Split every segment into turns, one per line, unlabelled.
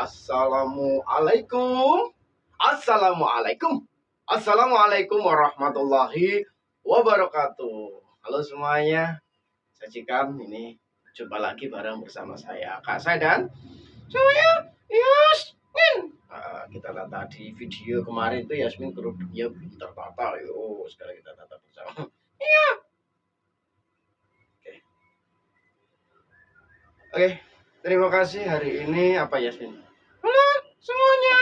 Assalamualaikum. Assalamualaikum. Assalamualaikum warahmatullahi wabarakatuh. Halo semuanya. Sajikan ini jumpa lagi bareng bersama saya Kak Sai dan saya Yasmin. Kita tata di video kemarin itu Yasmin kerudungnya belum tertata. Yuk, sekarang kita tata bersama. Iya. Oke. Terima kasih. Hari ini apa Yasmin? Halo semuanya.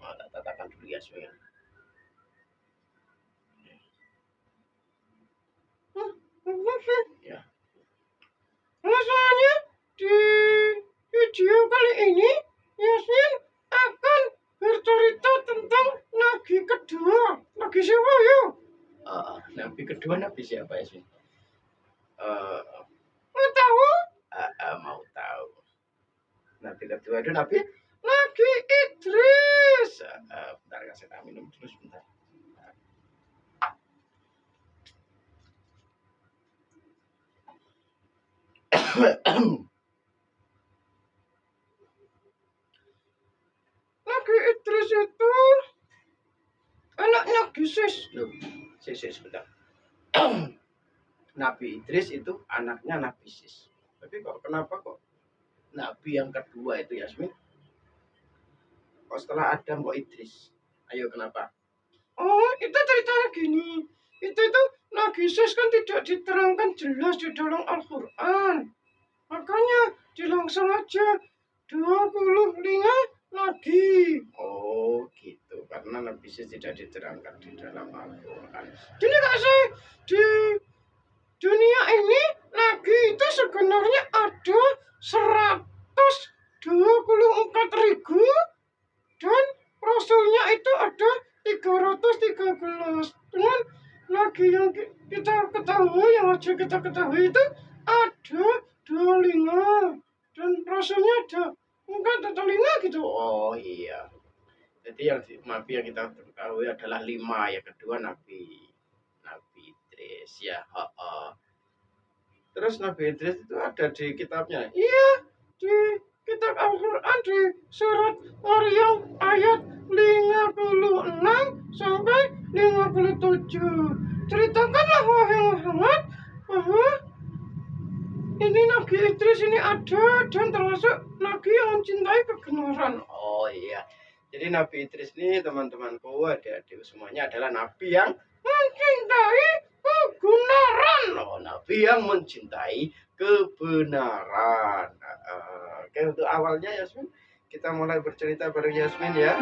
Tak tatakan dulu Yasmin. Ya. Halo semuanya. Di video kali ini Yasmin akan bercerita tentang nabi kedua. Nabi siapa yuk? Nabi kedua nabi siapa Yasmin? Mau tahu? Mau tahu. Nabi kedua itu Nabi Idris. Bentar kasih tak minum dulu sebentar. Nabi Idris itu anaknya Sis. Loh, sebentar. Nabi Idris itu anaknya Nabi Sis. Tapi kenapa kok Nabi yang kedua itu Yasmin? Kok setelah Adam kok Idris? Ayo kenapa? Oh, itu ceritanya gini. Itu Nabi Sis kan tidak diterangkan jelas di dalam Al-Quran. Makanya langsung aja 25 lagi. Oh gitu, karena Nabi Sis tidak diterangkan di dalam Al-Quran. Jadi Kak Say, di dunia ini Nabi itu sebenarnya ada 124.000 dan Rasulnya itu ada 313. Dengan Nabi yang kita ketahui, yang wajib kita ketahui itu ada 25 dan Rasulnya ada 4 atau 5 gitu. Oh iya. Jadi yang Nabi yang kita ketahui adalah 5. Yang kedua Nabi Idris ya. Terus Nabi Idris itu ada di kitabnya. Iya, di kitab Al-Quran di surat Maryam ayat 56 sampai 57. Ceritakanlah wahai Muhammad bahwa ini Nabi Idris ini ada dan termasuk Nabi yang mencintai kebenaran. Oh iya. Jadi Nabi Idris ini teman-temanku, adik-adik semuanya adalah Nabi yang mencintai kebenaran. Oh, Nabi yang mencintai kebenaran. Oke, untuk awalnya Yasmin, kita mulai bercerita bareng Yasmin ya.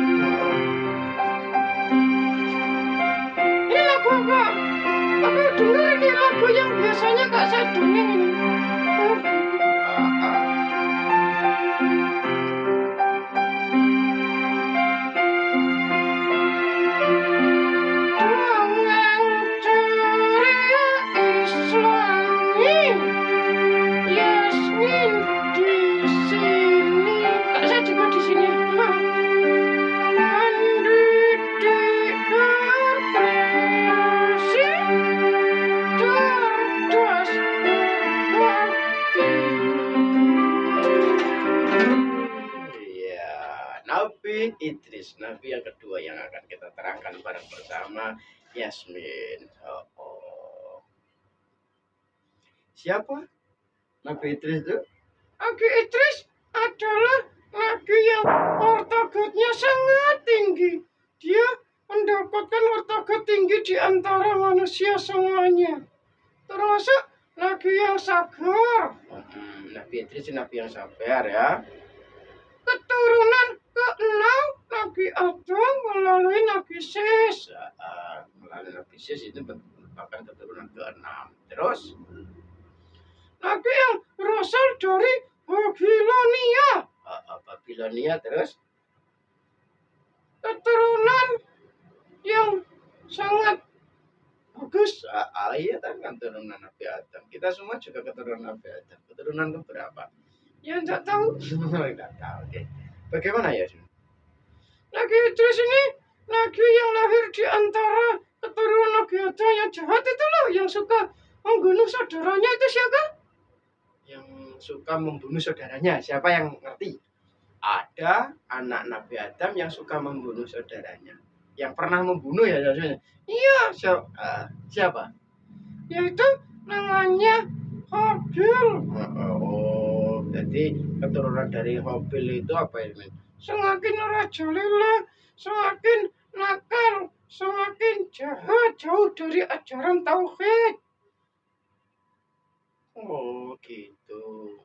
Ini lagu apa? Aku dengar ini lagu yang biasanya Kak saya dongeng ini. Nabi Idris, Nabi yang kedua yang akan kita terangkan bareng bersama Yasmin. Siapa Nabi Idris itu? Nabi Idris adalah Nabi yang martabatnya sangat tinggi. Dia mendapatkan martabat tinggi di antara manusia semuanya. Termasuk Nabi yang sabar. Nabi Idris Nabi yang sabar ya. Keturunan ke-6 Nabi Adam melalui Nabi Sis. Melalui Nabi Sis itu merupakan keturunan ke-6. Terus Nabi yang berasal dari Babilonia. Babilonia terus keturunan yang sangat bagus. Iya kan keturunan Nabi Adam. Kita semua juga keturunan Nabi Adam. Keturunan ke berapa? Ya enggak tahu. Enggak tahu. Oke. Bagaimana ya? Nabi Idris ini Nabi yang lahir di antara keturunan Nabi Adam yang jahat itu loh, yang suka membunuh saudaranya itu siapa? Yang suka membunuh saudaranya, siapa yang ngerti? Ada ada anak Nabi Adam yang suka membunuh saudaranya. Yang pernah membunuh ya saudaranya. Iya, siapa? Yaitu namanya Habil. Oh, jadi keturunan dari Habil itu apa ya, men? Semakin rajalillah, semakin nakal, semakin jahat, jauh dari ajaran tauhid. Oh, gitu.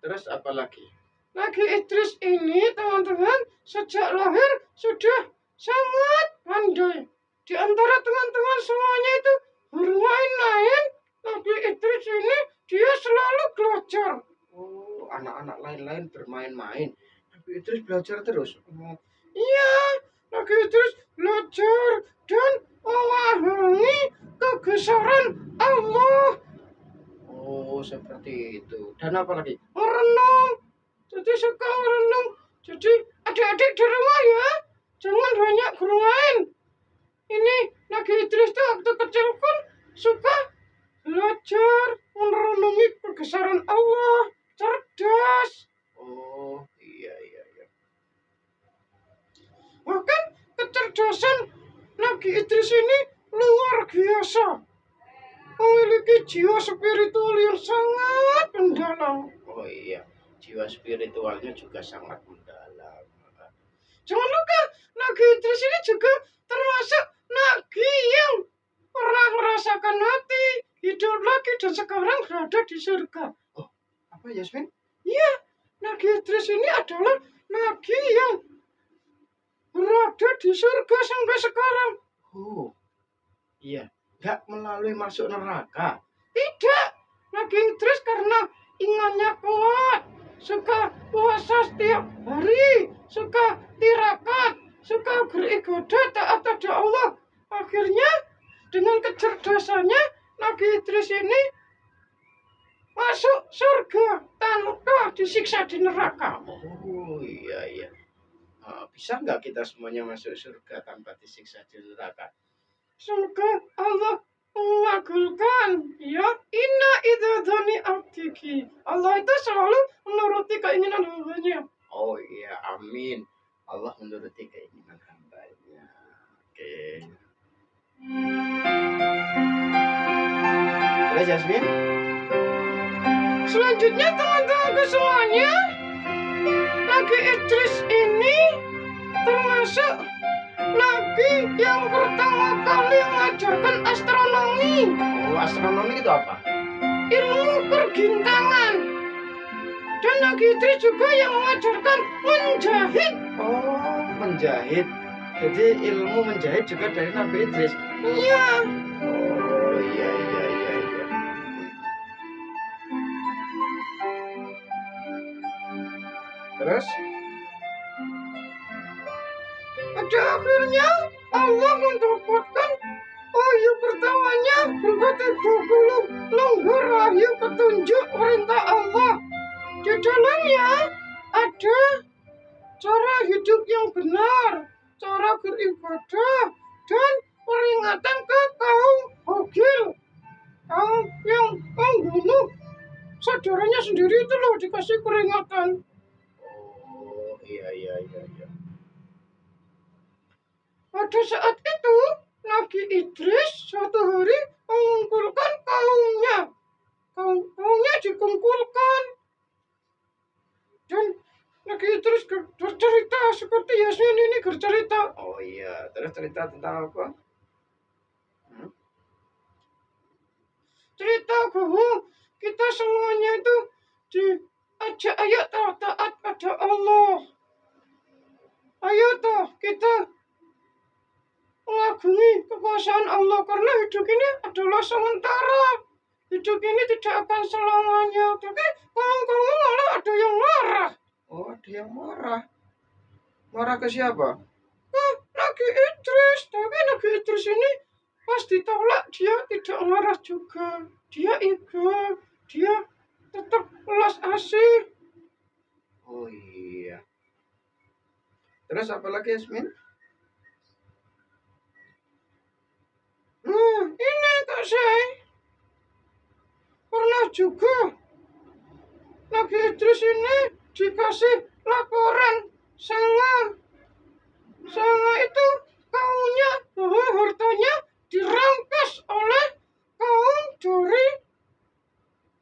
Terus apa lagi? Lagi Idris ini, teman-teman, sejak lahir sudah sangat pandai. Di antara teman-teman semuanya itu bermain-main. Lagi Idris ini dia selalu belajar. Oh, anak-anak lain-lain bermain-main. Lagi Idris belajar terus. Oh, iya, lagi Idris belajar dan memahami kebesaran Allah. Oh, seperti itu. Dan apa lagi? Merenung. Jadi suka merenung. Jadi adik-adik di rumah ya, jangan banyak bermain. Ini lagi Idris tuh waktu kecil pun suka belajar merenungi kebesaran Allah. Cerdas. Oh, iya. Bahkan kecerdasan Nabi Idris ini luar biasa. Memiliki jiwa spiritual yang sangat mendalam. Oh iya, jiwa spiritualnya juga sangat mendalam. Jangan lupa, Nabi Idris ini juga termasuk Nabi yang pernah merasakan mati, hidup lagi, dan sekarang berada di surga. Oh, apa Yasmin? Iya, Nabi Idris ini adalah Nabi yang berada di surga sampai sekarang. Oh, iya. Gak melalui masuk neraka. Tidak, Nabi Idris karena imannya kuat, suka puasa setiap hari, suka tirakat, suka beribadah taat pada Allah. Akhirnya dengan kecerdasannya Nabi Idris ini masuk surga tanpa disiksa di neraka. Oh iya. Bisa nggak kita semuanya masuk surga tanpa disiksa di neraka? Semoga Allah mengabulkan, ya. Inna idzani abdiki. Allah itu selalu menuruti keinginan hambanya. Oh iya, amin. Allah menuruti keinginan hambanya. Oke. Terus Yasmin? Selanjutnya teman-temanku semuanya, Nabi Idris ini termasuk Nabi yang pertama kali mengajarkan astronomi. Oh, astronomi itu apa? Ilmu pergintangan. Dan Nabi Idris juga yang mengajarkan menjahit. Oh, menjahit. Jadi ilmu menjahit juga dari Nabi Idris. Iya. Oh, iya. Terus? Pada akhirnya Allah mendapatkan wahyu pertamanya berupa 30 lembar wahyu petunjuk perintah Allah. Di dalamnya ada cara hidup yang benar, cara beribadah, dan peringatan ke kaum Habil, kaum yang membunuh saudaranya sendiri itu loh, dikasih peringatan. Oh iya. Pada saat itu, Nabi Idris suatu hari mengumpulkan kaumnya. Kaumnya dikumpulkan. Dan Nabi Idris bercerita seperti Yasmin ini bercerita. Oh iya, terus cerita tentang apa? Cerita bahwa kita semuanya itu diajak ayat taat pada Allah. Ayo toh kita mengagumi kekuasaan Allah, karena hidup ini adalah sementara. Hidup ini tidak akan selamanya. Tapi kamu malah ada yang marah. Oh, ada yang marah. Marah ke siapa? Nabi Idris. Tapi Nabi Idris ini pas ditolak dia tidak marah juga. Dia iba. Dia tetap welas asih. Oh iya. Terus apa lagi Yasmin? Ini Kak Syai. Pernah juga Nabi Idris ini dikasih laporan Sanga. Sanga itu kaunya bahwa hartanya dirampas oleh kaum dari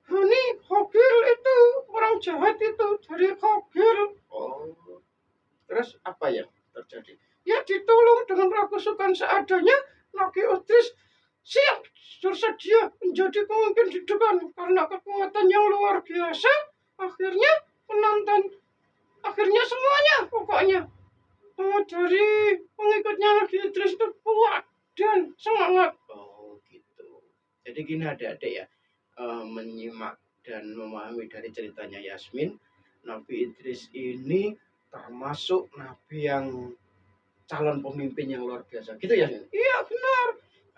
Bani Hogil itu, orang jahat itu dari Hogil. Oh, terus apa yang terjadi? Ya ditolong dengan ragasukan seadanya. Nabi Idris siap bersedia menjadi pemimpin di depan karena kekuatan yang luar biasa. Akhirnya penonton, akhirnya semuanya pokoknya dari pengikutnya Nabi Idris itu kuat dan semangat. Oh gitu. Jadi gini adik-adik ya, menyimak dan memahami dari ceritanya Yasmin, Nabi Idris ini termasuk nabi yang calon pemimpin yang luar biasa. Gitu ya? Iya benar.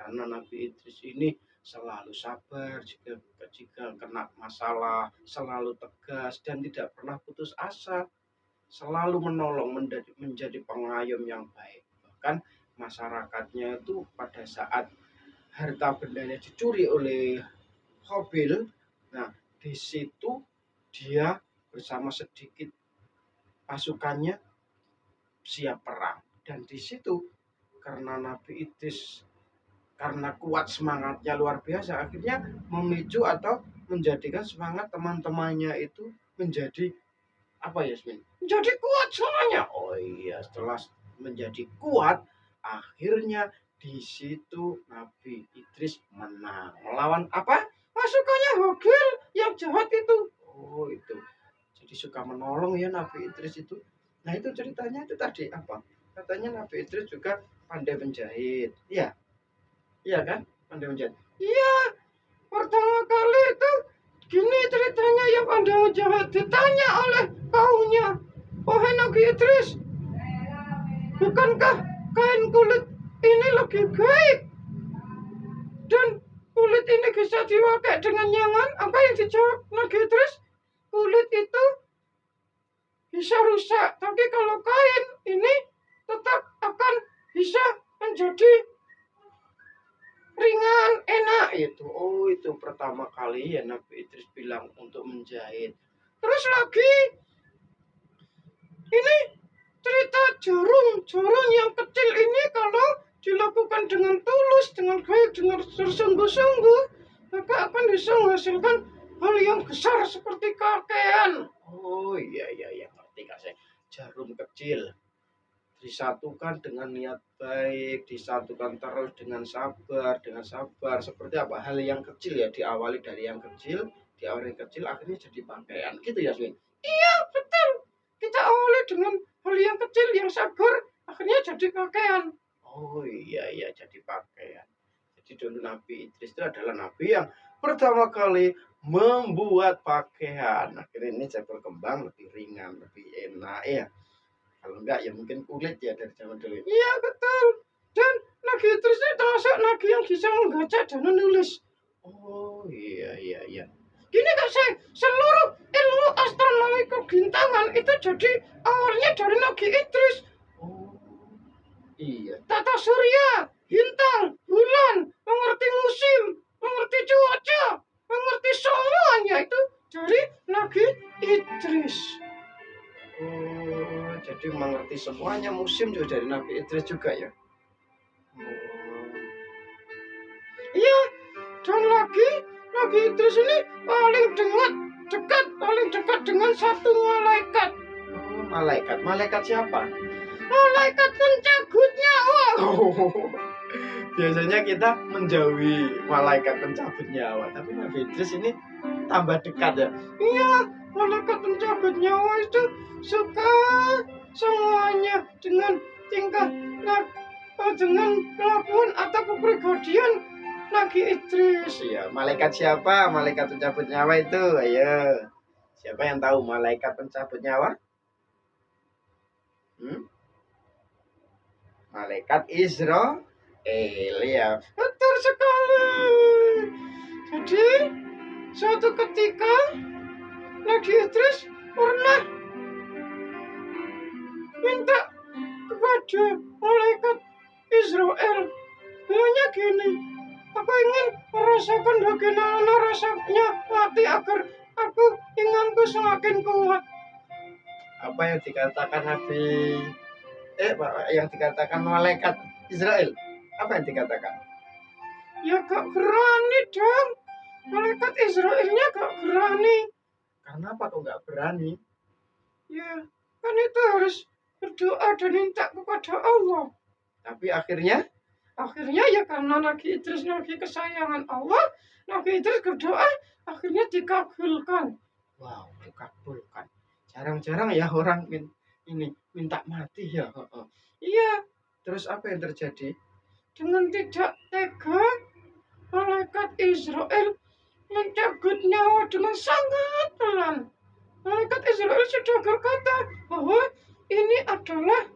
Karena Nabi Idris ini selalu sabar jika kena masalah, selalu tegas dan tidak pernah putus asa, selalu menolong menjadi pengayom yang baik. Bahkan masyarakatnya itu pada saat harta bendanya dicuri oleh Qabil, nah di situ dia bersama sedikit pasukannya siap perang. Dan di situ karena Nabi Idris karena kuat semangatnya luar biasa, akhirnya memicu atau menjadikan semangat teman-temannya itu menjadi apa ya, Yasmin? Menjadi kuat semuanya. Oh iya, setelah menjadi kuat, akhirnya di situ Nabi Idris menang melawan apa? Pasukannya Hogil yang jahat itu. Oh itu. Jadi suka menolong ya Nabi Idris itu. Nah itu ceritanya itu tadi apa? Katanya Nabi Idris juga pandai menjahit. Iya, iya kan? Pandai menjahit. Iya, pertama kali itu gini ceritanya yang pandai menjahit ditanya oleh kaumnya, wahai Nabi Idris, bukankah kain kulit ini lebih baik dan kulit ini bisa dipakai dengan nyaman? Apa yang dijawab Nabi Idris? Kulit itu bisa rusak, tapi kalau kain ini tetap akan bisa menjadi ringan, enak itu. Oh itu pertama kali ya Nabi Idris bilang untuk menjahit. Terus lagi ini cerita jarum yang kecil ini kalau dilakukan dengan tulus, dengan baik, dengan bersungguh-sungguh, maka akan bisa menghasilkan hal yang besar seperti pakaian. Oh iya, ngerti Kak saya. Jarum kecil disatukan dengan niat baik, disatukan terus dengan sabar, seperti apa hal yang kecil ya, diawali dari yang kecil, akhirnya jadi pakaian gitu ya, Swin? Iya betul, kita awali dengan hal yang kecil yang sabar, akhirnya jadi pakaian. Oh iya jadi pakaian. Jadi dulu Nabi Idris itu adalah nabi yang pertama kali membuat pakaian, akhirnya ini saya berkembang lebih ringan, lebih enak ya. Kalau enggak ya mungkin kulit ya dari zaman dulu. Iya betul. Dan Nabi Idris itu termasuk nabi yang bisa membaca dan menulis. Oh iya. Gini Kak saya, seluruh ilmu astronomi kebintangan itu jadi awalnya dari Nabi Idris. Oh iya. Tata surya, bintang, bulan, mengerti musim, mengerti cuaca, mengerti semuanya itu dari Nabi Idris. Oh, jadi mengerti semuanya musim juga dari Nabi Idris juga ya? Iya, dan lagi Nabi Idris ini paling dekat dengan satu malaikat. Oh, malaikat siapa? Malaikat pencabut nyawa. Oh, biasanya kita menjauhi malaikat pencabut nyawa, tapi Nabi Idris ini tambah dekat ya? Iya, malaikat pencabut nyawa itu suka semuanya dengan tingkah dengan kelakuan atau kepribadian Nabi Idris. Ya, malaikat siapa? Malaikat pencabut nyawa itu. Ayo, siapa yang tahu malaikat pencabut nyawa? Malaikat Israel. Ya, betul sekali. Jadi suatu ketika Nabi Idris pernah minta kepada malaikat Israel, bilangnya gini, aku ingin merasakan bagaimana rasanya mati agar inganku semakin kuat. Apa yang dikatakan Nabi yang dikatakan malaikat Israel? Apa yang dikatakan? Ya gak berani dong. Malaikat Israelnya gak berani. Kenapa kok gak berani? Ya kan itu harus berdoa dan minta kepada Allah. Tapi akhirnya ya karena Nabi Idris Nabi kesayangan Allah, Nabi Idris berdoa akhirnya dikabulkan. Wow, dikabulkan. Jarang-jarang ya orang ini minta mati ya. Iya. Terus apa yang terjadi? Dengan tidak tega, malaikat Israel mencabut nyawa dengan sangat pelan. Malaikat Israel sudah berkata bahwa ini adalah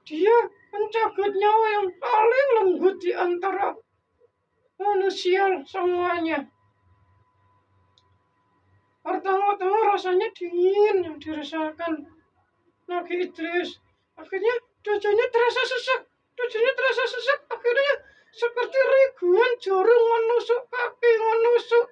dia mencabut nyawa yang paling lembut di antara manusia semuanya. Pertama-tama rasanya dingin yang dirasakan Nabi Idris. Akhirnya dadanya terasa sesak. Akhirnya seperti ribuan jarum menusuk kaki, menusuk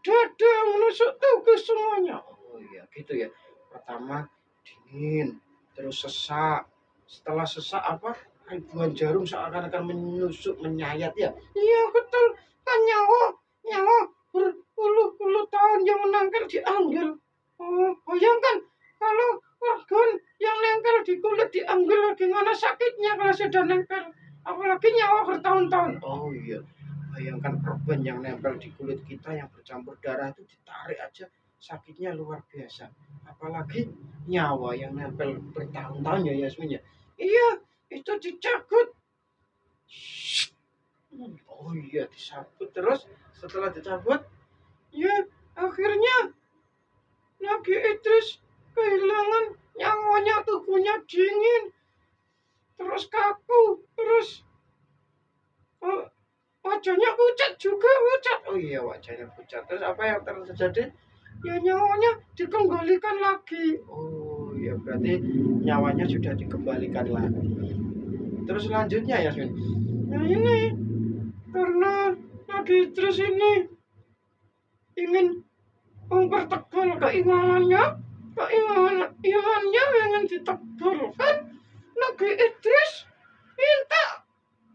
dada, menusuk tubuh semuanya. Oh iya, gitu ya. Pertama dingin, terus sesak. Setelah sesak apa? Ribuan jarum seakan-akan menusuk, menyayat ya. Iya betul, kan nyawa berpuluh-puluh tahun yang menangkal diambil. Oh, bayangkan kalau organ yang nempel di kulit diambil, gimana sakitnya kalau sudah nempel. Apalagi nyawa bertahun-tahun. Oh iya, bayangkan perban yang nempel di kulit kita yang bercampur darah itu ditarik aja sakitnya luar biasa. Apalagi nyawa yang nempel bertahun-tahun ya Yasmin ya. Iya, itu dicabut. Oh iya, dicabut terus setelah dicabut, ya akhirnya Nabi Idris kehilangan nyawanya, tubuhnya dingin, terus kaku, terus wajahnya pucat juga, pucat. Oh iya, wajahnya pucat. Terus apa yang terjadi? Ya nyawanya dikembalikan lagi. Oh iya, berarti nyawanya sudah dikembalikan lagi. Terus selanjutnya Yasmin. Nah ini karena Nabi Idris ini ingin mempertebal keimanannya ingin ditebalkan. Nabi Idris minta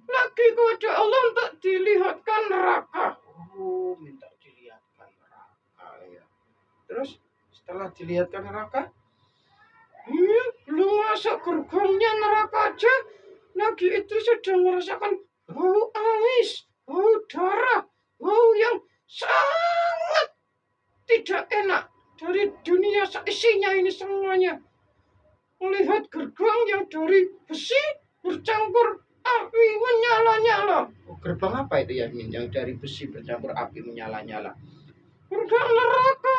lagi kepada Allah untuk dilihatkan neraka. Oh, minta dilihatkan neraka ya. Terus setelah dilihatkan neraka, belum masuk gerbangnya neraka aja, Nabi Idris sudah merasakan bau amis, bau darah, bau yang sangat tidak enak dari dunia seisinya ini semuanya. Melihat gerbang yang dari besi bercampur api menyala-nyala. Oh, gerbang apa itu Yasmin yang dari besi bercampur api menyala-nyala? Gerbang neraka.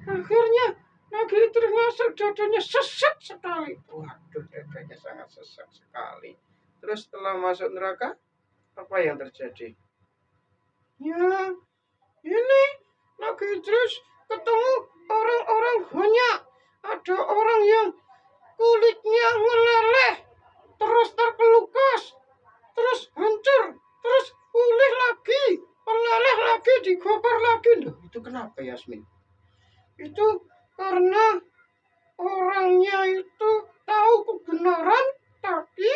Akhirnya Nabi Idris masuk, dadanya sesak sekali. Waduh, dadanya sangat sesak sekali. Terus setelah masuk neraka, apa yang terjadi? Ya, ini Nabi Idris ketemu orang-orang banyak. Ada orang yang kulitnya meleleh, terus terkelukas, terus hancur, terus pulih lagi, meleleh lagi, dibakar lagi. Loh, itu kenapa Yasmin? Itu karena orangnya itu tahu kebenaran tapi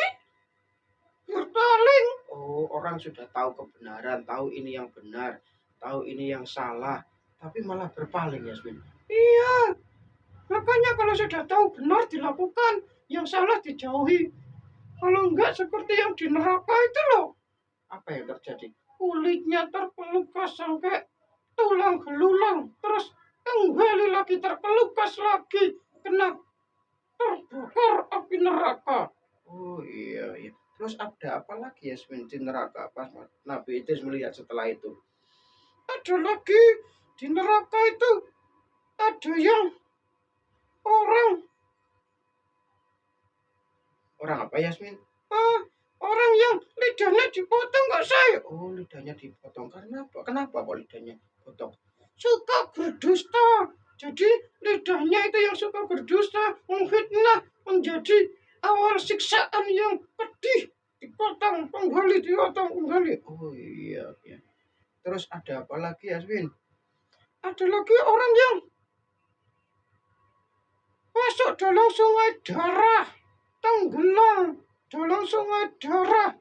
berpaling. Oh, orang sudah tahu kebenaran, tahu ini yang benar, tahu ini yang salah, tapi malah berpaling Yasmin. Iya, makanya kalau sudah tahu benar dilakukan, yang salah dijauhi. Kalau enggak seperti yang di neraka itu loh. Apa yang terjadi? Kulitnya terkelukas sampai tulang belulang, terus kembali lagi terkelukas lagi, kena terbakar api neraka. Oh iya. Terus ada apa lagi Yasmin di neraka pas Nabi Idris melihat setelah itu? Ada lagi di neraka itu, ada yang orang apa Yasmin? Orang yang lidahnya dipotong nggak saya. Oh, lidahnya dipotong karena apa? Kenapa kok lidahnya potong? Suka berdusta. Jadi lidahnya itu yang suka berdusta, memfitnah, menjadi awal siksaan yang pedih. Dipotong kembali. Oh iya. Terus ada apa lagi Yasmin? Ada lagi orang yang masuk dalam sungai darah, tenggelam dalam sungai darah,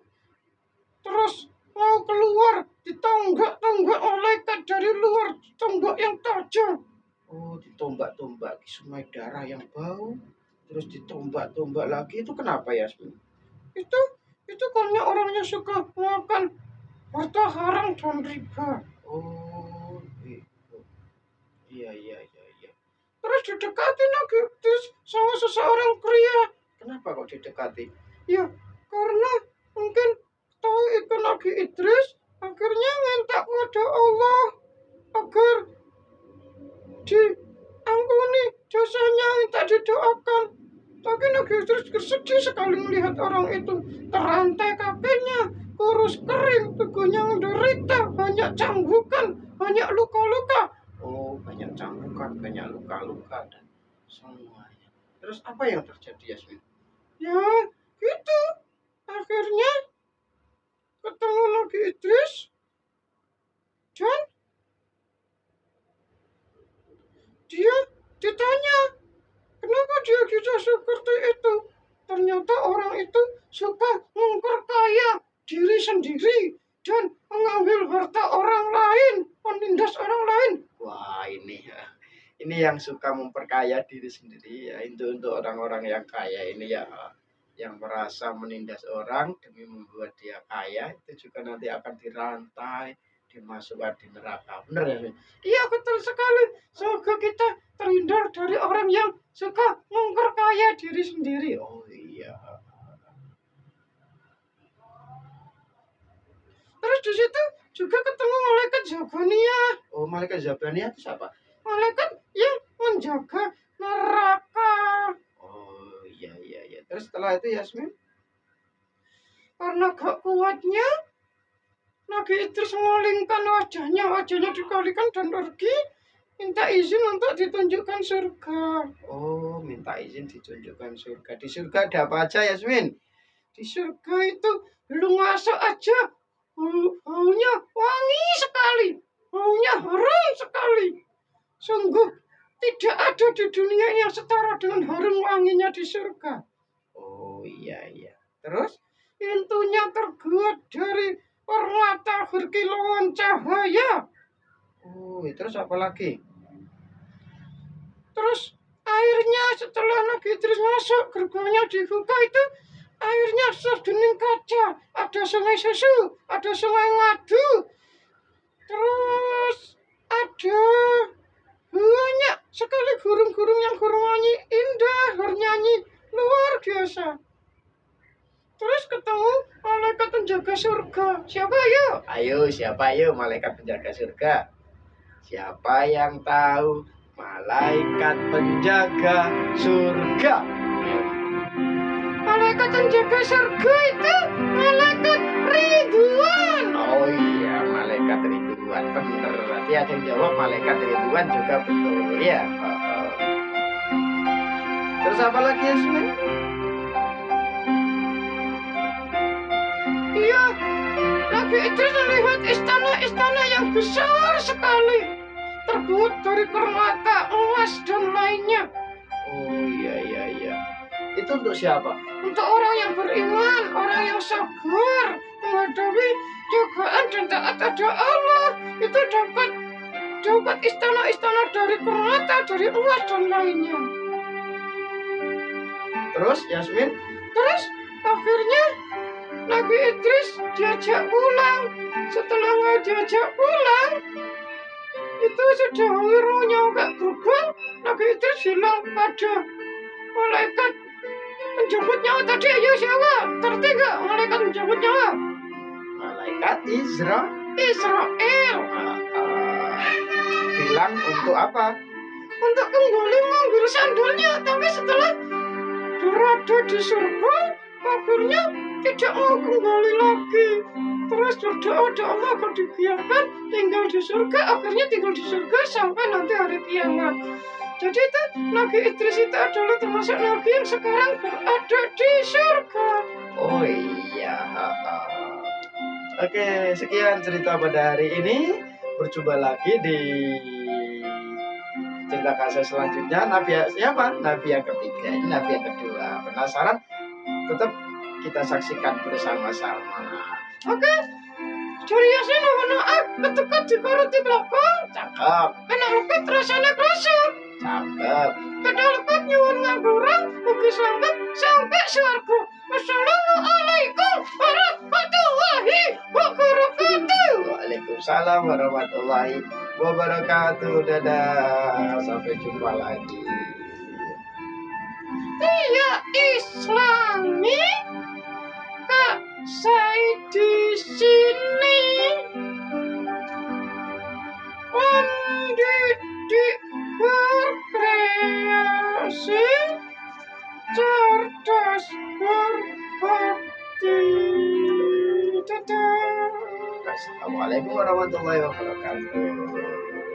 terus mau keluar ditonggak-tonggak malaikat dari luar, tonggak yang tajam. Oh, ditombak-tombak di sungai darah yang bau, terus ditombak-tombak lagi. Itu kenapa, Yasmin? Itu karena orangnya suka makan harta haram dan riba. Oh, gitu. Iya. Terus didekati lagi terus sama seseorang pria. Kenapa kok didekati? Ya, karena mungkin tahu itu lagi Idris, akhirnya minta kepada Allah agar diampuni dosanya, minta didoakan. Tapi Nabi Idris bersedih sekali melihat orang itu terantai kakinya, kurus kering, tubuhnya menderita, banyak canggukan, banyak luka-luka. Oh, banyak canggukan, banyak luka-luka dan semuanya. Terus apa yang terjadi, Yasmin? Ya, gitu. Akhirnya ketemu lagi Idris dan dia ditanya kenapa dia bisa seperti itu. Ternyata orang itu suka memperkaya diri sendiri dan mengambil harta orang lain, menindas orang lain. Wah, ini yang suka memperkaya diri sendiri ya. Untuk orang-orang yang kaya ini ya, yang merasa menindas orang demi membuat dia kaya, itu juga nanti akan dirantai, dimasukkan di neraka. Benar ya, Min? Iya, betul sekali. Semoga kita terhindar dari orang yang suka memperkaya diri sendiri. Oh iya. Terus di situ juga ketemu malaikat Zabania. Oh, malaikat Zabania itu siapa? Malaikat yang menjaga neraka. Oh iya. Terus setelah itu, Yasmin, karena gak kuatnya Nabi Idris mengalingkan wajahnya dikalikan dan pergi minta izin untuk ditunjukkan surga. Oh, minta izin ditunjukkan surga. Di surga ada apa aja, Yasmin? Di surga itu belum masuk aja baunya wangi sekali, baunya harum sekali. Sungguh tidak ada di dunia yang setara dengan harum wanginya di surga. Oh iya. Terus pintunya terbuat dari permata berkilauan cahaya. Oh, terus apa lagi? Terus airnya setelah Nabi Idris masuk, gerbangnya dibuka itu airnya sejenis kaca. Ada sungai susu, ada sungai madu. Terus ada banyak sekali burung-burung yang bernyanyi indah, bernyanyi luar biasa. Terus ketemu malaikat penjaga surga. Siapa yuk? Ayo, siapa yuk malaikat penjaga surga? Siapa yang tahu malaikat penjaga surga? Malaikat penjaga surga itu malaikat Ridwan. Oh iya, malaikat Ridwan. Bener, berarti ada yang jawab malaikat Ridwan juga betul ya. Terus apa lagi, Yasmin? Iya, Nabi Idris melihat istana-istana yang besar sekali, terbuat dari permata, emas dan lainnya. Oh iya. Itu untuk siapa? Untuk orang yang beriman, orang yang sabar menghadapi cobaan dan taat pada Allah. Itu dapat istana-istana dari permata, dari emas dan lainnya. Terus, Yasmin? Terus akhirnya Nabi Idris diajak pulang. Setelah mau diajak pulang, itu sudah hampir mau nyampe gerbang. Nabi Idris bilang pada malaikat penjemput nyawa tadi, ayo siapa? Terti gak malaikat penjemput nyawa? Malaikat Israel. Bilang untuk apa? Untuk kembali mengambil sandalnya. Tapi setelah berada di surga, akhirnya tidak mau kembali lagi. Terus berdoa agar dibiarkan tinggal di surga. Akhirnya tinggal di surga sampai nanti hari kiamat. Jadi itu Nabi Idris itu adalah termasuk Nabi yang sekarang berada di surga. Oh iya. Oke, sekian cerita pada hari ini. Berjumpa lagi di cerita ada kasus selanjutnya, nabi siapa? Nabi yang ketiga, ini nabi yang kedua. Penasaran? Tetap kita saksikan bersama-sama. Oke. Curi Yasin ono ketukat di koruti belakang. Cakep. Enak lupit rasanya klasik. Cakep. Kedal lupit nyuwun ngangguran, mugi selamat sampai swarga. Wassalamualaikum warahmatullahi wabarakatuh. Waalaikumsalam warahmatullahi wabarakatuh. Dadah. Sampai jumpa lagi. Iya Islami. Kak, saya di sini. Pendidik berkreasi, cerdas berbakti. Dadah. Assalamualaikum warahmatullahi wabarakatuh.